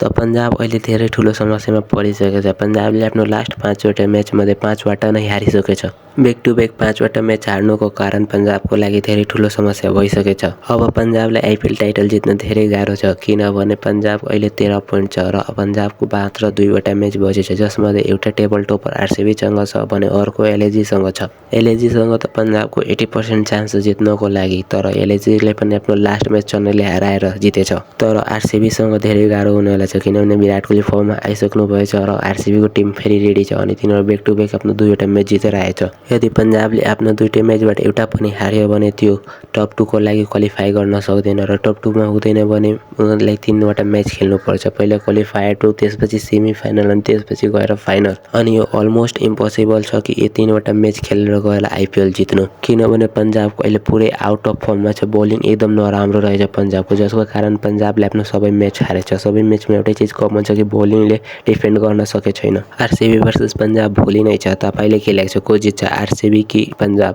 त पन्जाब अहिले धेरै ठुलो समस्यामा परिसकेको छ। पन्जाबले आफ्नो लास्ट 5 वटा म्याचमध्ये 5 वटा नै हारिसकेको छ। ब्याक टु ब्याक 5 वटा म्याच हार्नुको कारण पन्जाबको लागि धेरै ठुलो समस्या भइसकेको छ। अब पन्जाबलाई आइपिएल टाइटल जित्न धेरै गाह्रो छ, किनभने पन्जाब अहिले 13 पोइन्ट छ र पन्जाबको मात्र 2 वटा म्याच बचेको छ, जसमध्ये एउटा टेबल टपर आरसीबीसँग छ भने अर्को एलएसजीसँग छ। एलएसजीसँग त पन्जाबको 80% चान्स जित्नको लागि, तर एलएसजीले पनि आफ्नो लास्ट म्याच चेन्नईले हराएर जितेछ। तर आरसीबीसँग धेरै गाह्रो हुनेवाला छ, किनभने विराट कोहली फर्ममा आइसक्नु भएछ र आरसीबीको टिम फेरि रेडी छ अनि तिनीहरू ब्याक टु ब्याक आफ्नो 2 वटा म्याच जितेर आएछ। यदि पन्जाबले आफ्नो 2टै म्याचबाट एउटा पनि हार्यो भने त्यो टप 2 को लागि क्वालिफाई गर्न सक्दैन र टप 2 मा हुँदैन भने उनीहरूलाई 3 वटा म्याच खेल्नुपर्छ। पहिला क्वालिफायर 2, त्यसपछि सेमी फाइनल अनि त्यसपछि गएर फाइनल। अनि यो अलमोस्ट इम्पोसिबल छ कि यो 3 वटा म्याच खेलेर गएर आइपिएल जित्नु, किनभने पन्जाबको अहिले पुरै आउट अफ फर्ममा छ। बोलिङ एकदम नराम्रो रहेछ पन्जाबको, जसको कारण पन्जाबले आफ्नो सबै म्याच हारेछ। सबै म्याचमा एउटै चिज कमन छ कि बोलिङले डिफेन्ड गर्न सकेको छैन। आरसीबी भर्सेस पन्जाब भोलि नै छ। तपाईले के लाग्छ, को जित्छ, आरसीबी कि पन्जाब?